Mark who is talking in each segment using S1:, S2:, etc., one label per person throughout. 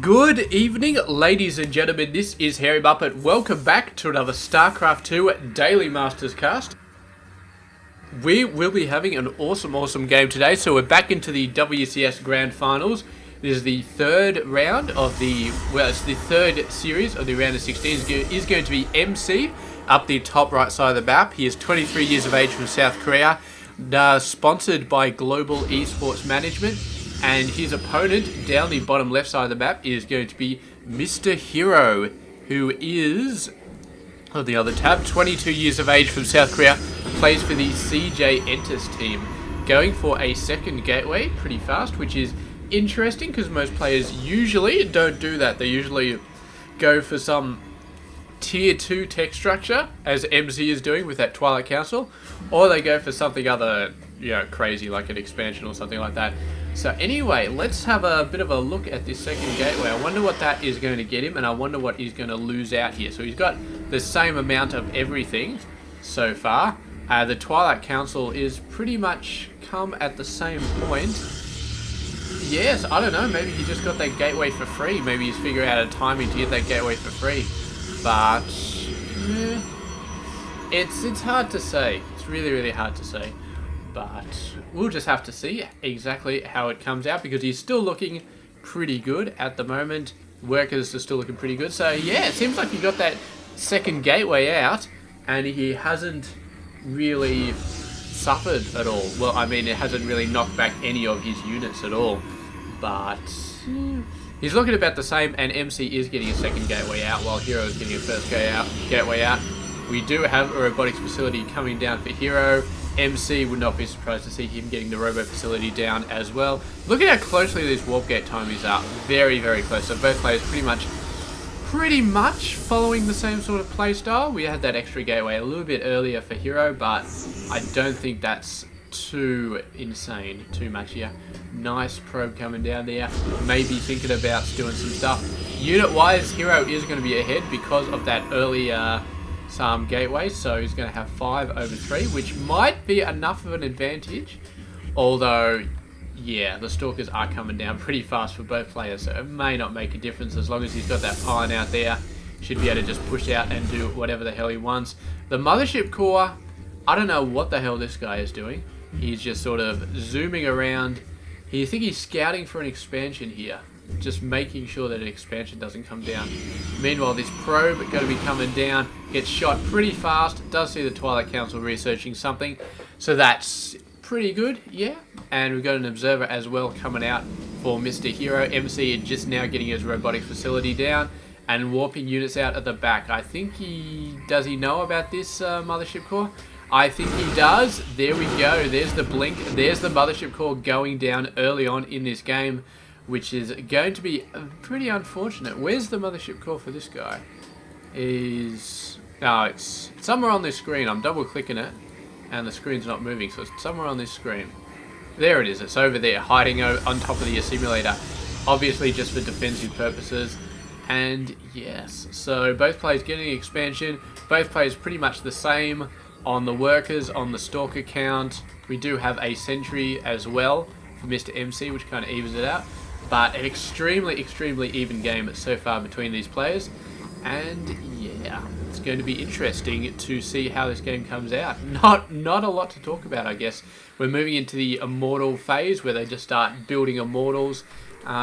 S1: Good evening, ladies and gentlemen. This is Harry Muppet. Welcome back to another Starcraft 2 Daily Masters cast. We will be having an awesome game today. So we're back into the WCS Grand Finals. This is the third round of it's the third series of the round of 16. Is going to be MC up the top right side of the map. He is 23 years of age from South Korea, sponsored by Global Esports Management. And his opponent down the bottom left side of the map is going to be Mr. herO, who is, on the other tab, 22 years of age from South Korea, plays for the CJ Entus team. Going for a second gateway pretty fast, which is interesting because most players usually don't do that. They usually go for some tier 2 tech structure, as MC is doing with that Twilight Council, or they go for something other, crazy like an expansion or something like that. So anyway, let's have a bit of a look at this second gateway. I wonder what that is going to get him, and I wonder what he's going to lose out here. So he's got the same amount of everything so far. The Twilight Council is pretty much come at the same point. Yes, I don't know, maybe he just got that gateway for free. Maybe he's figuring out a timing to get that gateway for free. But it's hard to say. It's really hard to say. But we'll just have to see exactly how it comes out, because he's still looking pretty good at the moment. Workers are still looking pretty good. So yeah, it seems like he got that second gateway out and he hasn't really suffered at all. Well, I mean, it hasn't really knocked back any of his units at all. But he's looking about the same, and MC is getting a second gateway out while herO is getting a first gateway out. We do have a robotics facility coming down for herO. MC would not be surprised to see him getting the robo facility down as well. Look at how closely these warp gate timings are. Very close. So both players pretty much following the same sort of play style. We had that extra gateway a little bit earlier for herO, but I don't think that's too insane, too much here. Nice probe coming down there. Maybe thinking about doing some stuff. Unit-wise, herO is going to be ahead because of that earlier some gateway, so he's going to have 5 over 3, which might be enough of an advantage. Although, yeah, the Stalkers are coming down pretty fast for both players, so it may not make a difference. As long as he's got that pylon out there, should be able to just push out and do whatever the hell he wants. The Mothership Core, I don't know what the hell this guy is doing. He's just sort of zooming around. I think he's scouting for an expansion here, just making sure that an expansion doesn't come down. Meanwhile, this probe going to be coming down, gets shot pretty fast. Does see the Twilight Council researching something, so that's pretty good, yeah. And we've got an observer as well coming out for Mr. herO. MC just now getting his robotics facility down and warping units out at the back. I think does he know about this Mothership Core? I think he does. There we go. There's the blink. There's the Mothership Core going down early on in this game, which is going to be pretty unfortunate. Where's the Mothership Core for this guy? It's somewhere on this screen. I'm double clicking it and the screen's not moving, so it's somewhere on this screen. There it is. It's over there, hiding on top of the simulator, obviously just for defensive purposes. And yes, so both players getting expansion. Both players pretty much the same on the workers, on the Stalker count. We do have a sentry as well for Mr. MC, which kind of evens it out. But an extremely even game so far between these players. And yeah, it's going to be interesting to see how this game comes out. Not a lot to talk about, I guess. We're moving into the Immortal phase, where they just start building Immortals.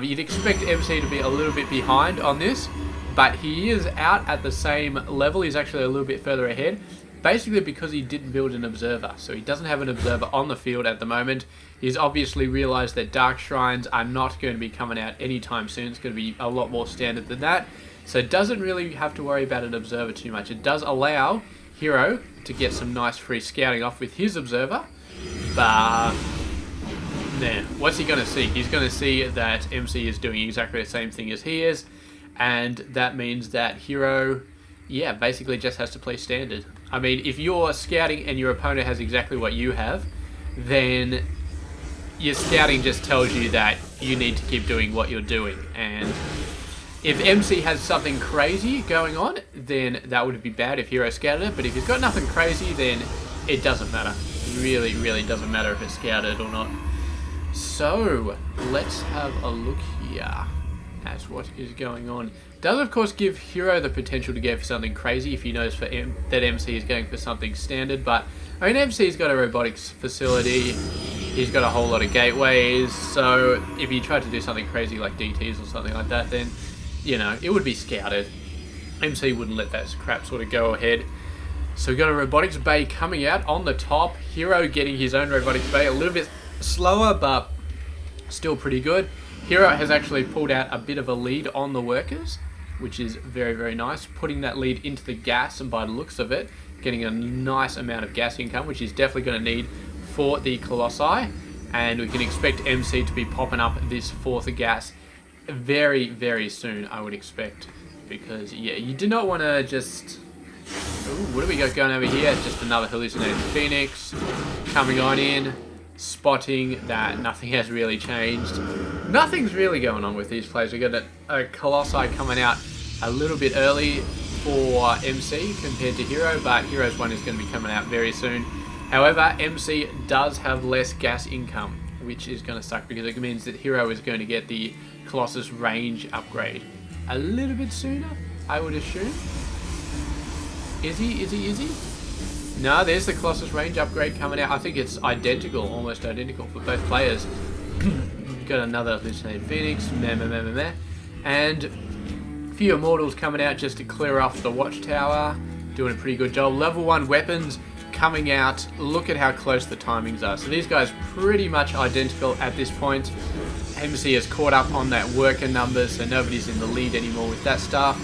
S1: You'd expect MC to be a little bit behind on this, but he is out at the same level. He's actually a little bit further ahead, basically because he didn't build an observer. So he doesn't have an observer on the field at the moment. He's obviously realized that Dark Shrines are not going to be coming out anytime soon. It's going to be a lot more standard than that. So it doesn't really have to worry about an observer too much. It does allow herO to get some nice free scouting off with his observer. But man, what's he going to see? He's going to see that MC is doing exactly the same thing as he is. And that means that herO, yeah, basically just has to play standard. I mean, if you're scouting and your opponent has exactly what you have, then your scouting just tells you that you need to keep doing what you're doing. And if MC has something crazy going on, then that would be bad if herO scouted it. But if he's got nothing crazy, then it doesn't matter. It really doesn't matter if it's scouted or not. So let's have a look here at what is going on. Does of course give herO the potential to go for something crazy if he knows that MC is going for something standard, but I mean MC's got a robotics facility, he's got a whole lot of gateways, so if he tried to do something crazy like DTs or something like that, then, you know, it would be scouted. MC wouldn't let that crap sort of go ahead. So we've got a robotics bay coming out on the top, herO getting his own robotics bay, a little bit slower but still pretty good. herO has actually pulled out a bit of a lead on the workers, which is very, very nice, putting that lead into the gas, and by the looks of it, getting a nice amount of gas income, which he's definitely going to need for the Colossi, and we can expect MC to be popping up this fourth gas very, very soon, I would expect, because, yeah, you do not want to just... Ooh, what do we got going over here? Just another hallucinated Phoenix coming on in, spotting that nothing has really changed. Nothing's really going on with these players. We got a Colossi coming out a little bit early for MC compared to herO, but herO's one is going to be coming out very soon. However, MC does have less gas income, which is going to suck because it means that herO is going to get the Colossus range upgrade a little bit sooner, I would assume. Is he? No, there's the Colossus range upgrade coming out. I think it's identical, almost identical for both players. Got another hallucinated Phoenix, and a few Immortals coming out just to clear off the watchtower. Doing a pretty good job. Level 1 weapons coming out. Look at how close the timings are. So these guys pretty much identical at this point. MC has caught up on that worker numbers, so nobody's in the lead anymore with that stuff.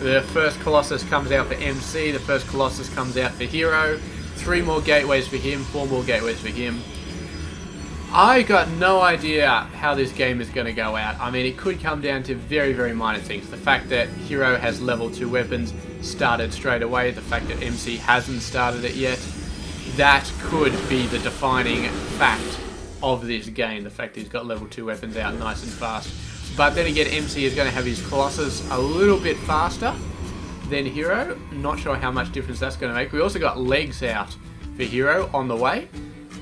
S1: The first Colossus comes out for MC, the first Colossus comes out for herO. 3 more gateways for him, 4 more gateways for him. I got no idea how this game is going to go out. I mean, it could come down to very, very minor things. The fact that herO has level 2 weapons started straight away, the fact that MC hasn't started it yet, that could be the defining fact of this game. The fact that he's got level 2 weapons out nice and fast. But then again, MC is going to have his Colossus a little bit faster than herO. Not sure how much difference that's going to make. We also got legs out for herO on the way.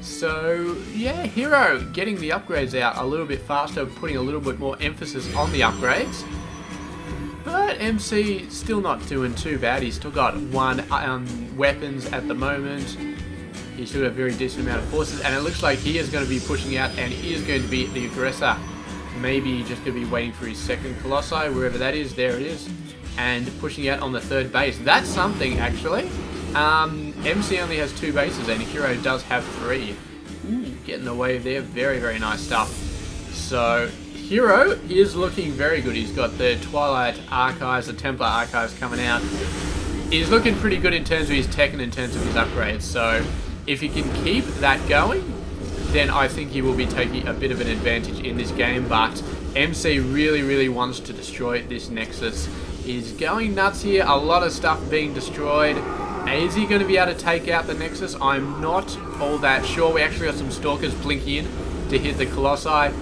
S1: So, yeah, herO getting the upgrades out a little bit faster, putting a little bit more emphasis on the upgrades. But MC still not doing too bad. He's still got 1 weapons at the moment. He's still got a very decent amount of forces. And it looks like he is going to be pushing out and he is going to be the aggressor. Maybe just going to be waiting for his second Colossi, wherever that is. There it is. And pushing out on the 3rd base. That's something, actually. MC only has 2 bases and herO does have 3. Ooh, getting away there. Very, very nice stuff. So, herO is looking very good. He's got the Twilight Archives, the Templar Archives coming out. He's looking pretty good in terms of his tech and in terms of his upgrades. So, if he can keep that going, then I think he will be taking a bit of an advantage in this game. But MC really, really wants to destroy this Nexus. He's going nuts here. A lot of stuff being destroyed. Is he going to be able to take out the Nexus? I'm not all that sure. We actually got some Stalkers blinking in to hit the Colossi.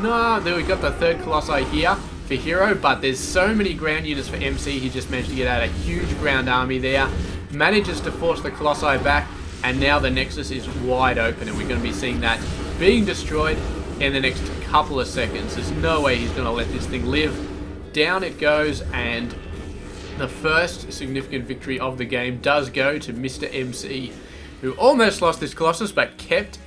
S1: No, then we got the 3rd Colossi here for herO, but there's so many ground units for MC. He just managed to get out a huge ground army there. Manages to force the Colossi back, and now the Nexus is wide open, and we're going to be seeing that being destroyed in the next couple of seconds. There's no way he's going to let this thing live. Down it goes, and the first significant victory of the game does go to Mr. MC, who almost lost this Colossus, but kept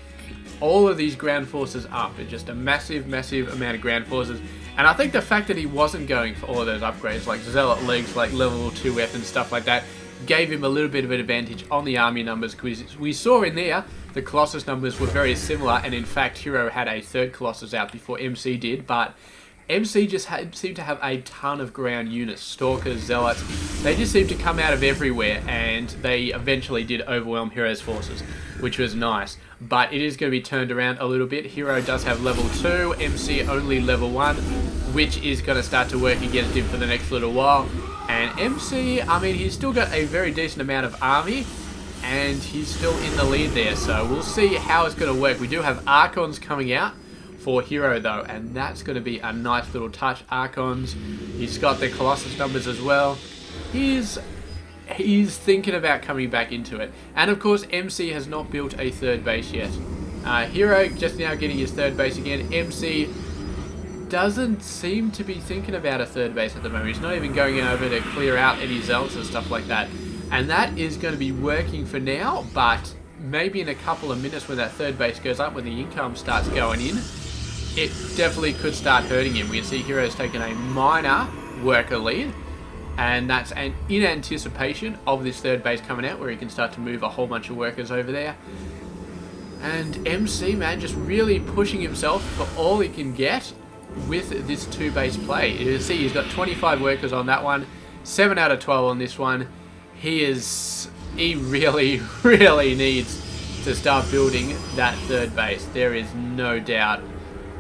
S1: all of these ground forces up. It's just a massive, massive amount of ground forces. And I think the fact that he wasn't going for all of those upgrades, like Zealot legs, like level 2 weapons, stuff like that, gave him a little bit of an advantage on the army numbers, because we saw in there the Colossus numbers were very similar, and in fact herO had a 3rd Colossus out before MC did, but MC just seemed to have a ton of ground units, Stalkers, Zealots. They just seemed to come out of everywhere, and they eventually did overwhelm herO's forces, which was nice. But it is going to be turned around a little bit. herO does have level 2, MC only level 1, which is going to start to work against him for the next little while. And MC, I mean, he's still got a very decent amount of army, and he's still in the lead there. So we'll see how it's going to work. We do have Archons coming out for herO though, and that's going to be a nice little touch. Archons, he's got the Colossus numbers as well. He's thinking about coming back into it. And of course, MC has not built a 3rd base yet. herO just now getting his 3rd base again. MC doesn't seem to be thinking about a third base at the moment. He's not even going over to clear out any zealots and stuff like that. And that is going to be working for now, but maybe in a couple of minutes when that third base goes up, when the income starts going in, it definitely could start hurting him. We can see herO's taking a minor worker lead, and that's in anticipation of this third base coming out, where he can start to move a whole bunch of workers over there. And MC, man, just really pushing himself for all he can get with this two-base play. You see, he's got 25 workers on that one, 7 out of 12 on this one. He really, really needs to start building that third base. There is no doubt.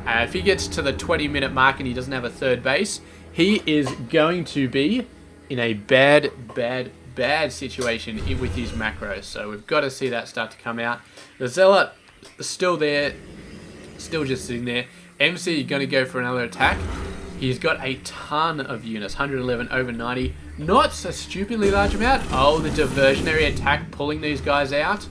S1: If he gets to the 20-minute mark and he doesn't have a third base, he is going to be in a bad situation with his macros. So we've got to see that start to come out. The Zealot is still there, still just sitting there. MC going to go for another attack. He's got a ton of units, 111 over 90. Not a stupidly large amount. Oh, the diversionary attack pulling these guys out.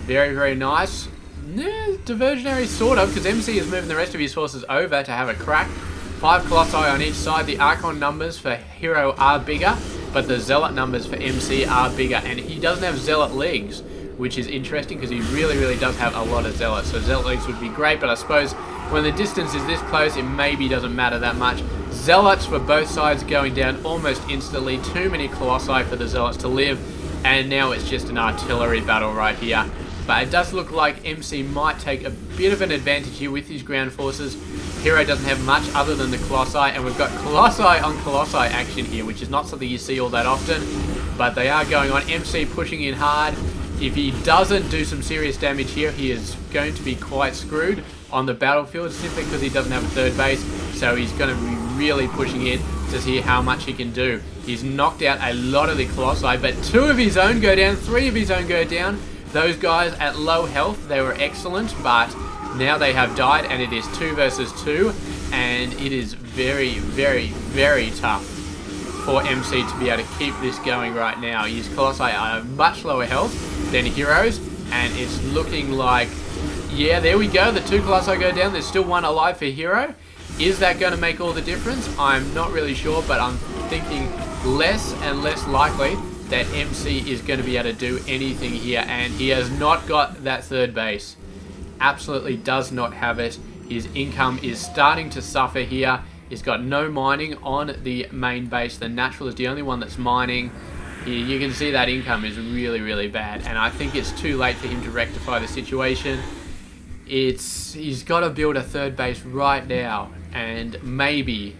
S1: Very, very nice. Diversionary sort of, because MC is moving the rest of his forces over to have a crack. 5 Colossi on each side. The Archon numbers for herO are bigger, but the Zealot numbers for MC are bigger. And he doesn't have Zealot legs, which is interesting because he really, really does have a lot of Zealots. So Zealot legs would be great, but I suppose when the distance is this close, it maybe doesn't matter that much. Zealots for both sides going down almost instantly. Too many Colossi for the Zealots to live, and now it's just an artillery battle right here. But it does look like MC might take a bit of an advantage here with his ground forces. herO doesn't have much other than the Colossi, and we've got Colossi on Colossi action here, which is not something you see all that often, but they are going on. MC pushing in hard. If he doesn't do some serious damage here, he is going to be quite screwed on the battlefield, simply because he doesn't have a third base. So he's going to be really pushing in to see how much he can do. He's knocked out a lot of the Colossi, but 2 of his own go down, 3 of his own go down. Those guys at low health, they were excellent, but now they have died, and it is 2 versus 2, and it is very, very, very tough for MC to be able to keep this going right now. His Colossi are much lower health than herO's, and it's looking like, yeah, there we go. The 2 Colossi go down. There's still 1 alive for herO. Is that going to make all the difference? I'm not really sure, but I'm thinking less and less likely that MC is going to be able to do anything here, and he has not got that third base. Absolutely does not have it. His income is starting to suffer here. He's got no mining on the main base. The natural is the only one that's mining. You can see that income is really, really bad, and I think it's too late for him to rectify the situation. He's got to build a third base right now, and maybe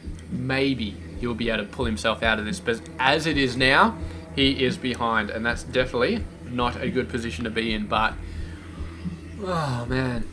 S1: he'll be able to pull himself out of this, but as it is now, he is behind, and that's definitely not a good position to be in. But oh man,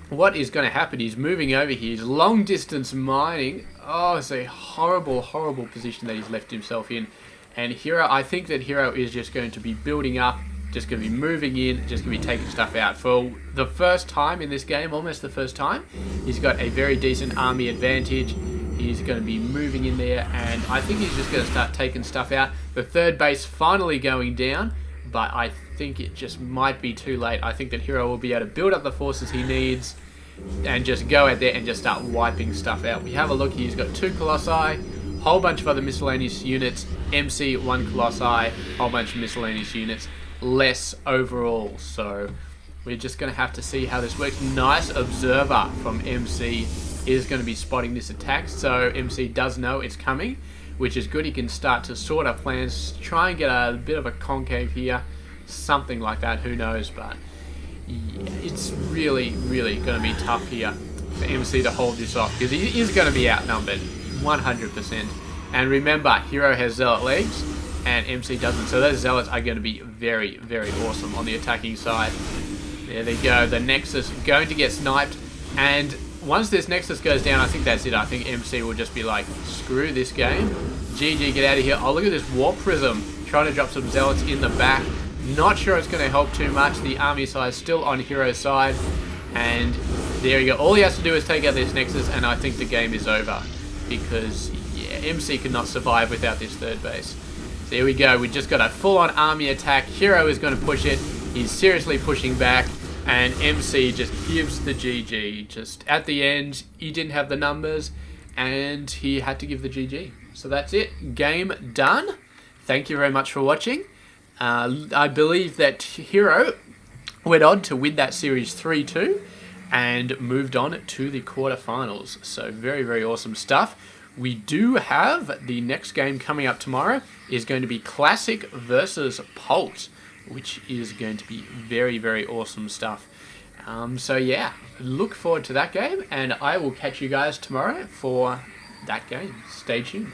S1: what is going to happen? He's moving over here. He's long distance mining. Oh, it's a horrible, horrible position that he's left himself in. And herO, I think that herO is just going to be building up, just going to be moving in, just going to be taking stuff out. For the first time in this game, almost the first time, he's got a very decent army advantage. He's going to be moving in there, and I think he's just going to start taking stuff out. The third base finally going down, but I think it just might be too late. I think that herO will be able to build up the forces he needs and just go out there and just start wiping stuff out. We have a look here. He's got 2 Colossi, whole bunch of other miscellaneous units. MC, 1 Colossi, whole bunch of miscellaneous units. Less overall, so we're just going to have to see how this works. Nice observer from MC is going to be spotting this attack, so MC does know it's coming, which is good. He can start to sort out plans, try and get a bit of a concave here, something like that, who knows. But yeah, it's really, really going to be tough here for MC to hold this off, because he is going to be outnumbered 100%. And remember, herO has Zealot legs and MC doesn't, so those Zealots are going to be very, very awesome on the attacking side. There they go. The Nexus going to get sniped, and once this Nexus goes down, I think that's it. I think MC will just be like, screw this game. GG, get out of here. Oh, look at this Warp Prism. Trying to drop some Zealots in the back. Not sure it's going to help too much. The army size still on herO's side. And there you go. All he has to do is take out this Nexus, and I think the game is over. Because, yeah, MC cannot survive without this third base. So here we go. We just got a full-on army attack. herO is going to push it. He's seriously pushing back. And MC just gives the GG. Just at the end, he didn't have the numbers, and he had to give the GG. So that's it. Game done. Thank you very much for watching. I believe that herO went on to win that series 3-2 and moved on to the quarterfinals. So very, very awesome stuff. We do have the next game coming up tomorrow is going to be Classic versus Pult, which is going to be very, very awesome stuff. So yeah, look forward to that game, and I will catch you guys tomorrow for that game. Stay tuned.